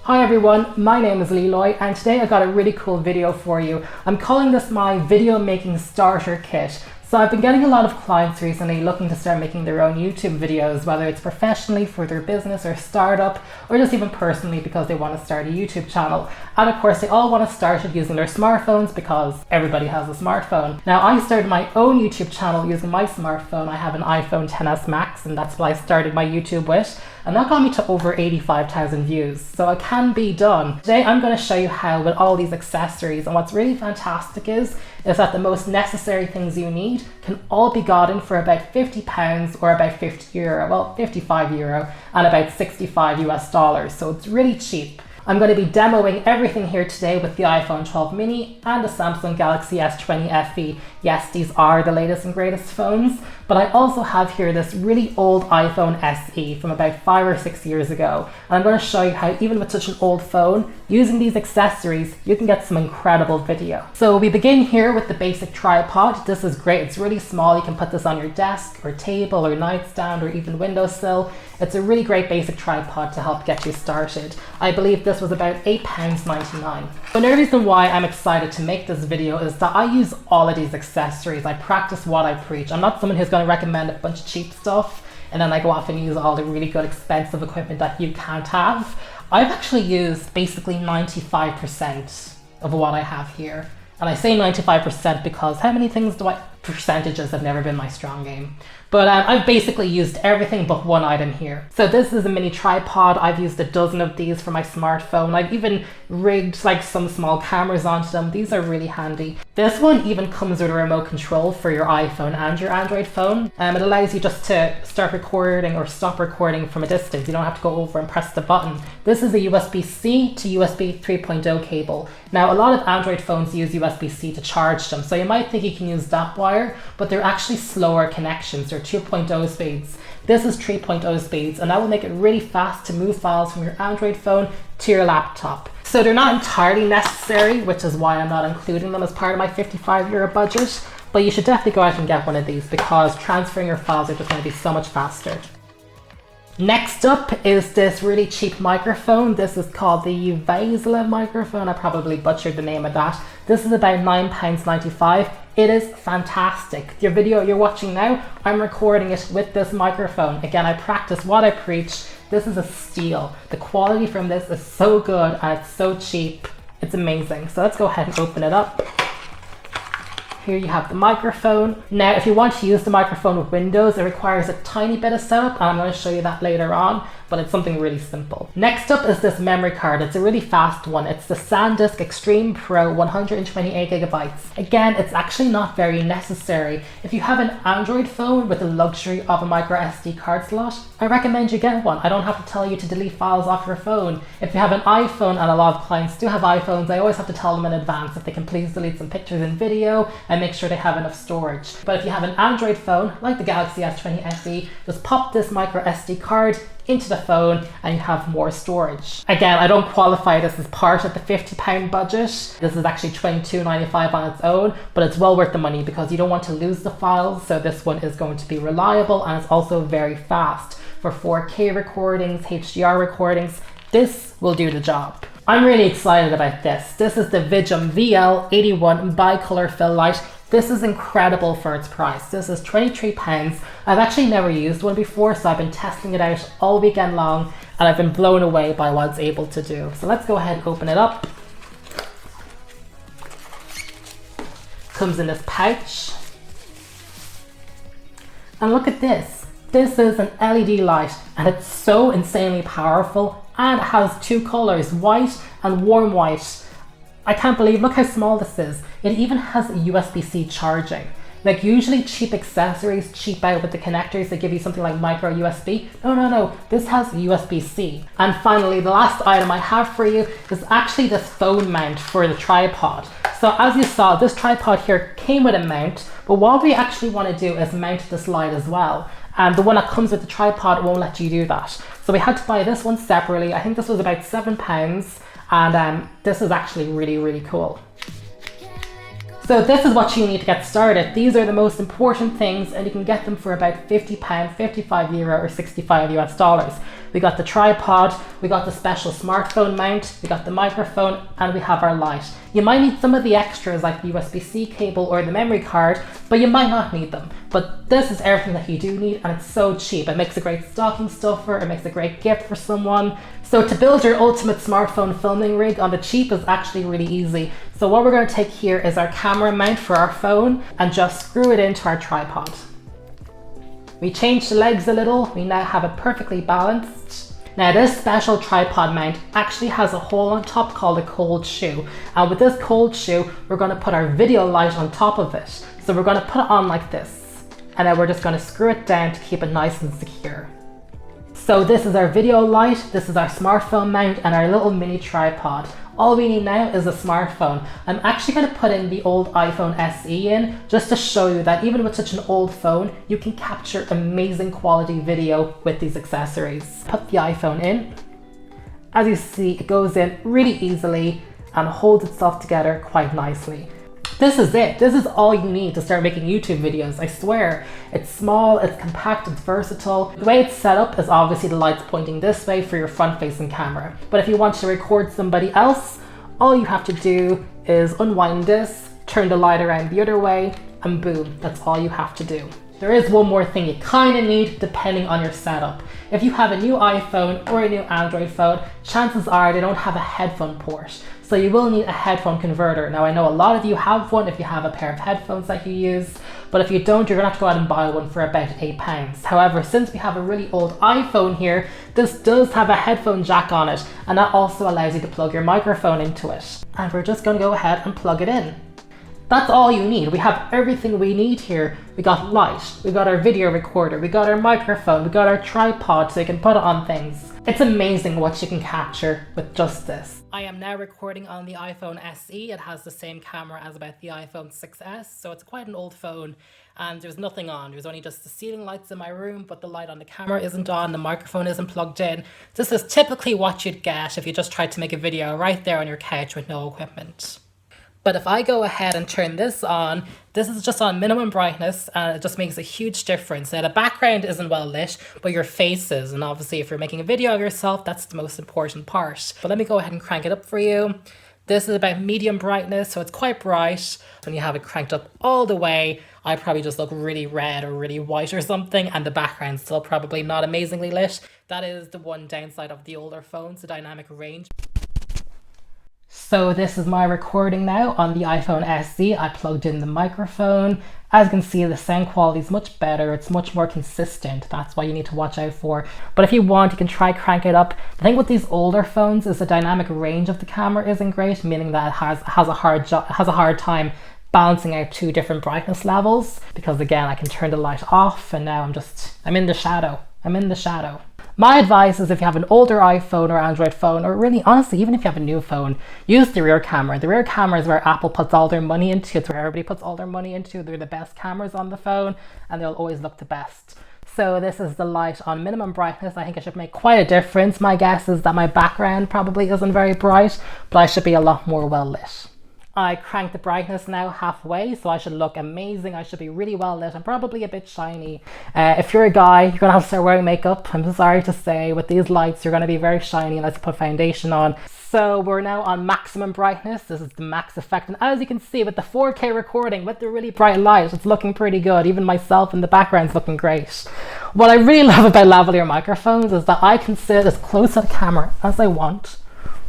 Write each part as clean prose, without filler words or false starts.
Hi everyone, my name is Leroy and today I got a really cool video for you. I'm calling this my video making starter kit. So I've been getting a lot of clients recently looking to start making their own YouTube videos, whether it's professionally for their business or startup, or just even personally because they want to start a YouTube channel. And of course they all want to start it using their smartphones because everybody has a smartphone. Now I started my own YouTube channel using my smartphone. I have an iPhone XS Max and that's what I started my YouTube with. And that got me to over 85,000 views. So it can be done. Today I'm going to show you how with all these accessories, and what's really fantastic is that the most necessary things you need can all be gotten for about £50 or about €50, well, €55 and about 65 US dollars. So it's really cheap. I'm going to be demoing everything here today with the iPhone 12 mini and the Samsung Galaxy S20 FE. Yes, these are the latest and greatest phones, but I also have here this really old iPhone SE from about 5 or 6 years ago. And I'm going to show you how even with such an old phone, using these accessories, you can get some incredible video. So we begin here with the basic tripod. This is great. It's really small. You can put this on your desk or table or nightstand or even windowsill. It's a really great basic tripod to help get you started. I believe this was about £8.99. Another reason why I'm excited to make this video is that I use all of these accessories. I practice what I preach. I'm not someone who's going to recommend a bunch of cheap stuff and then I go off and use all the really good expensive equipment that you can't have. I've actually used basically 95% of what I have here. And I say 95% because how many things do I... Percentages have never been my strong game. But I've basically used everything but one item here. So this is a mini tripod. I've used a dozen of these for my smartphone. I've even rigged like some small cameras onto them. These are really handy. This one even comes with a remote control for your iPhone and your Android phone. It allows you just to start recording or stop recording from a distance. You don't have to go over and press the button. This is a USB-C to USB 3.0 cable. Now a lot of Android phones use USB-C to charge them. So you might think you can use that wire, but they're actually slower connections. They're 2.0 speeds. This is 3.0 speeds, and that will make it really fast to move files from your Android phone to your laptop. So they're not entirely necessary, which is why I'm not including them as part of my €55 budget, but you should definitely go out and get one of these because transferring your files are just going to be so much faster. Next up is this really cheap microphone. This is called the Vaisala microphone. I probably butchered the name of that. This is about £9.95. It is fantastic. Your video you're watching now, I'm recording it with this microphone. Again, I practice what I preach. This is a steal. The quality from this is so good and it's so cheap. It's amazing. So let's go ahead and open it up. Here you have the microphone. Now, if you want to use the microphone with Windows, it requires a tiny bit of setup, and I'm going to show you that later on, but it's something really simple. Next up is this memory card. It's a really fast one. It's the SanDisk Extreme Pro 128 gigabytes. Again, it's actually not very necessary. If you have an Android phone with the luxury of a micro SD card slot, I recommend you get one. I don't have to tell you to delete files off your phone. If you have an iPhone, and a lot of clients do have iPhones, I always have to tell them in advance if they can please delete some pictures and video and make sure they have enough storage. But if you have an Android phone, like the Galaxy S20 FE, just pop this micro SD card into the phone and you have more storage. Again, I don't qualify this as part of the £50 budget. This is actually $22.95 on its own, but it's well worth the money because you don't want to lose the files. So this one is going to be reliable and it's also very fast. For 4K recordings, HDR recordings, this will do the job. I'm really excited about this. This is the Vidgem VL81 bicolor fill light. This is incredible for its price. This is £23. I've actually never used one before, so I've been testing it out all weekend long and I've been blown away by what it's able to do. So let's go ahead and open it up. Comes in this pouch. And look at this. This is an LED light and it's so insanely powerful and it has two colors, white and warm white. I can't believe, look how small this is. It even has USB-C charging. Like usually cheap accessories cheap out with the connectors that give you something like micro USB. No, this has USB-C. And finally, the last item I have for you is actually this phone mount for the tripod. So as you saw, this tripod here came with a mount, but what we actually want to do is mount this light as well. And the one that comes with the tripod won't let you do that. So we had to buy this one separately. I think this was about £7. And this is actually really, really cool. So this is what you need to get started. These are the most important things and you can get them for about £50, €55 or 65 US dollars. We got the tripod, we got the special smartphone mount, we got the microphone, and we have our light. You might need some of the extras like the USB-C cable or the memory card, but you might not need them. But this is everything that you do need, and it's so cheap. It makes a great stocking stuffer, it makes a great gift for someone. So to build your ultimate smartphone filming rig on the cheap is actually really easy. So what we're going to take here is our camera mount for our phone and just screw it into our tripod. We changed the legs a little, we now have it perfectly balanced. Now this special tripod mount actually has a hole on top called a cold shoe. And with this cold shoe, we're going to put our video light on top of it. So we're going to put it on like this. And then we're just going to screw it down to keep it nice and secure. So this is our video light, this is our smartphone mount and our little mini tripod. All we need now is a smartphone. I'm actually going to put in the old iPhone SE in just to show you that even with such an old phone, you can capture amazing quality video with these accessories. Put the iPhone in. As you see, it goes in really easily and holds itself together quite nicely. This is it. This is all you need to start making YouTube videos. I swear. It's small, it's compact, it's versatile. The way it's set up is obviously the light's pointing this way for your front-facing camera. But if you want to record somebody else, all you have to do is unwind this, turn the light around the other way, and boom, that's all you have to do. There is one more thing you kind of need depending on your setup. If you have a new iPhone or a new Android phone, chances are they don't have a headphone port. So you will need a headphone converter. Now I know a lot of you have one if you have a pair of headphones that you use, but if you don't, you're gonna have to go out and buy one for about £8. However, since we have a really old iPhone here, this does have a headphone jack on it, and that also allows you to plug your microphone into it. And we're just gonna go ahead and plug it in. That's all you need. We have everything we need here. We got light, we got our video recorder, we got our microphone, we got our tripod so you can put it on things. It's amazing what you can capture with just this. I am now recording on the iPhone SE. It has the same camera as about the iPhone 6S, so it's quite an old phone and there's nothing on. There's only just the ceiling lights in my room, but the light on the camera isn't on, the microphone isn't plugged in. This is typically what you'd get if you just tried to make a video right there on your couch with no equipment. But if I go ahead and turn this on, this is just on minimum brightness and it just makes a huge difference. Now the background isn't well lit, but your face is. And obviously if you're making a video of yourself, that's the most important part. But let me go ahead and crank it up for you. This is about medium brightness, so it's quite bright. When you have it cranked up all the way, I probably just look really red or really white or something, and the background's still probably not amazingly lit. That is the one downside of the older phones, the dynamic range. So this is my recording now on the iPhone SE. I plugged in the microphone. As you can see, the sound quality is much better. It's much more consistent. That's what you need to watch out for. But if you want, you can try crank it up. The thing with these older phones is the dynamic range of the camera isn't great, meaning that it has a hard time balancing out two different brightness levels. Because again, I can turn the light off and now I'm in the shadow. I'm in the shadow. My advice is if you have an older iPhone or Android phone, or really honestly, even if you have a new phone, use the rear camera. The rear camera is where Apple puts all their money into. It's where everybody puts all their money into. They're the best cameras on the phone and they'll always look the best. So this is the light on minimum brightness. I think it should make quite a difference. My guess is that my background probably isn't very bright, but I should be a lot more well lit. I cranked the brightness now halfway, so I should look amazing. I should be really well lit and probably a bit shiny. If you're a guy, you're gonna have to start wearing makeup. I'm sorry to say, with these lights, you're gonna be very shiny unless you put foundation on. So we're now on maximum brightness. This is the max effect. And as you can see with the 4K recording, with the really bright light, it's looking pretty good. Even myself in the background's looking great. What I really love about lavalier microphones is that I can sit as close to the camera as I want,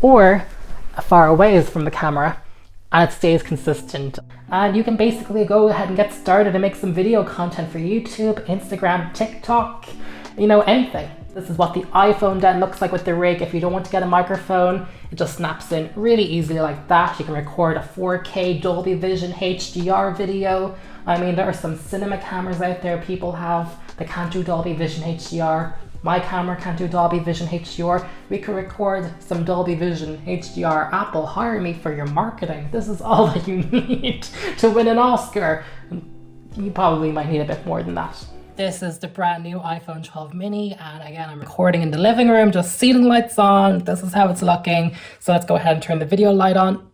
or far away from the camera, and it stays consistent. And you can basically go ahead and get started and make some video content for YouTube, Instagram, TikTok, anything. This is what the iPhone then looks like with the rig. If you don't want to get a microphone, it just snaps in really easily like that. You can record a 4K Dolby Vision HDR video. I mean, there are some cinema cameras out there people have that can't do Dolby Vision HDR. My camera can't do Dolby Vision HDR. We can record some Dolby Vision HDR. Apple, hire me for your marketing. This is all that you need to win an Oscar. You probably might need a bit more than that. This is the brand new iPhone 12 mini, and again, I'm recording in the living room, just ceiling lights on. This is how it's looking. So let's go ahead and turn the video light on.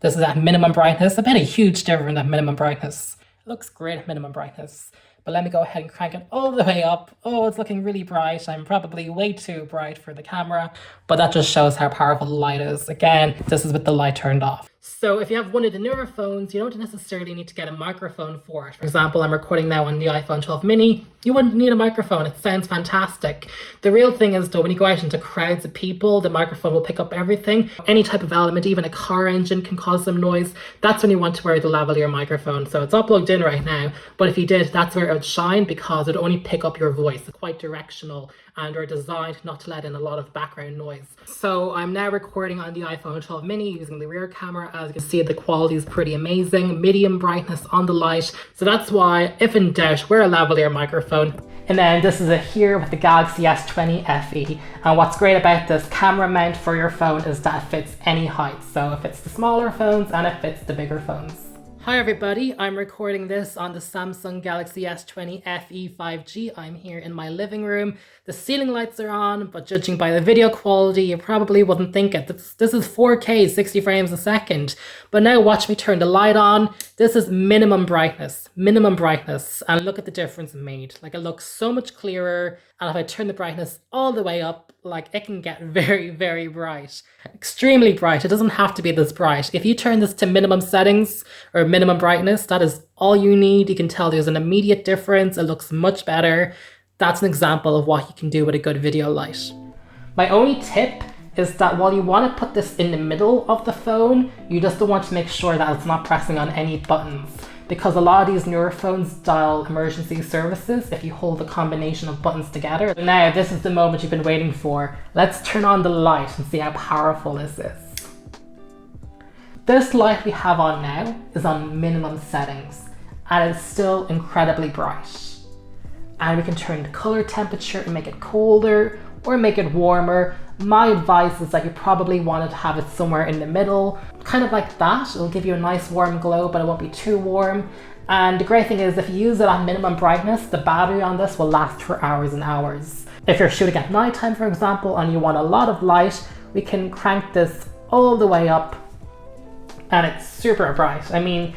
This is at minimum brightness. I bet a huge difference at minimum brightness. It looks great at minimum brightness. but let me go ahead and crank it all the way up. Oh, it's looking really bright. I'm probably way too bright for the camera, but that just shows how powerful the light is. Again, this is with the light turned off. So if you have one of the newer phones, you don't necessarily need to get a microphone for it. For example, I'm recording now on the iPhone 12 mini. You wouldn't need a microphone. It sounds fantastic. The real thing is though, when you go out into crowds of people, the microphone will pick up everything. Any type of element, even a car engine can cause some noise. That's when you want to wear the lavalier microphone. So it's all plugged in right now. But if you did, that's where it would shine because it would only pick up your voice. It's quite directional and are designed not to let in a lot of background noise. So I'm now recording on the iPhone 12 mini using the rear camera. As you can see, the quality is pretty amazing. Medium brightness on the light. So that's why, if in doubt, wear a lavalier microphone. And then this is it here with the Galaxy S20 FE. And what's great about this camera mount for your phone is that it fits any height. So it fits the smaller phones and it fits the bigger phones. Hi everybody, I'm recording this on the Samsung Galaxy S20 FE 5G. I'm here in my living room. The ceiling lights are on, but judging by the video quality, you probably wouldn't think it. This is 4K, 60 frames a second. But now watch me turn the light on. This is minimum brightness, and look at the difference it made. Like, it looks so much clearer, and if I turn the brightness all the way up, like, it can get very, very bright. Extremely bright. It doesn't have to be this bright. If you turn this to minimum settings or minimum brightness, that is all you need. You can tell there's an immediate difference. It looks much better. That's an example of what you can do with a good video light. My only tip is that while you want to put this in the middle of the phone, you just don't want to make sure that it's not pressing on any buttons. Because a lot of these newer phones dial emergency services if you hold a combination of buttons together. Now, this is the moment you've been waiting for. Let's turn on the light and see how powerful this is. This light we have on now is on minimum settings, and it's still incredibly bright. And we can turn the color temperature and make it colder or make it warmer. My advice is that you probably want to have it somewhere in the middle, kind of like that. It'll give you a nice warm glow, but it won't be too warm. And the great thing is, if you use it at minimum brightness, the battery on this will last for hours and hours. If you're shooting at nighttime, for example, and you want a lot of light, we can crank this all the way up, and it's super bright. I mean,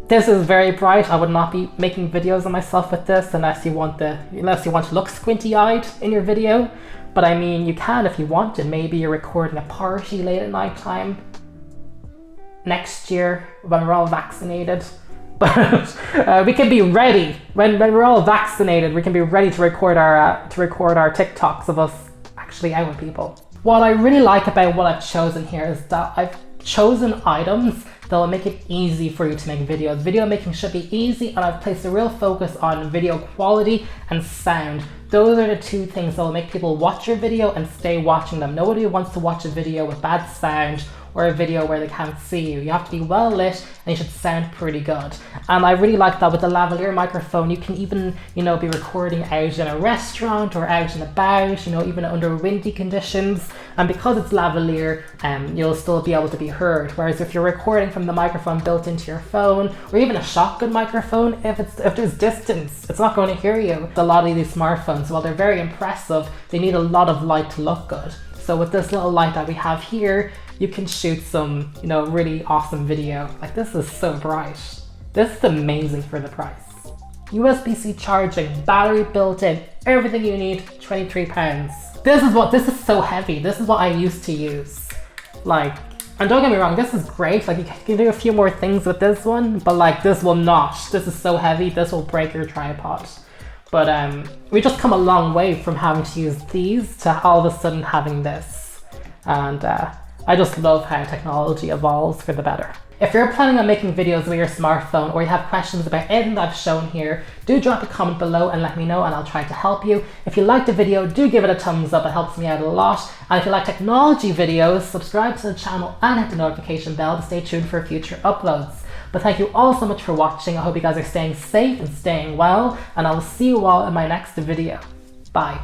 this is very bright. I would not be making videos of myself with this unless you want to look squinty-eyed in your video. But I mean, you can if you wanted. Maybe you're recording a party late at night time next year when we're all vaccinated. But we can be ready when we're all vaccinated. We can be ready to record our TikToks of us actually out with people. What I really like about what I've chosen here is that I've chosen items that will make it easy for you to make videos. Video making should be easy, and I've placed a real focus on video quality and sound. Those are the two things that will make people watch your video and stay watching them. Nobody wants to watch a video with bad sound or a video where they can't see you. You have to be well lit and you should sound pretty good. And I really like that with the lavalier microphone, you can even, be recording out in a restaurant or out and about, even under windy conditions. And because it's lavalier, you'll still be able to be heard. Whereas if you're recording from the microphone built into your phone, or even a shotgun microphone, if there's distance, it's not going to hear you. A lot of these smartphones, while they're very impressive, they need a lot of light to look good. So with this little light that we have here, you can shoot some, really awesome video. Like, this is so bright. This is amazing for the price. USB-C charging, battery built in, everything you need, £23. This is so heavy. This is what I used to use. Like, and don't get me wrong, this is great. Like, you can do a few more things with this one, but like, this will not. This is so heavy, this will break your tripod. But we just come a long way from having to use these to all of a sudden having this. And I just love how technology evolves for the better. If you're planning on making videos with your smartphone, or you have questions about anything that I've shown here, do drop a comment below and let me know, and I'll try to help you. If you liked the video, do give it a thumbs up. It helps me out a lot. And if you like technology videos, subscribe to the channel and hit the notification bell to stay tuned for future uploads. But thank you all so much for watching. I hope you guys are staying safe and staying well, and I will see you all in my next video. Bye.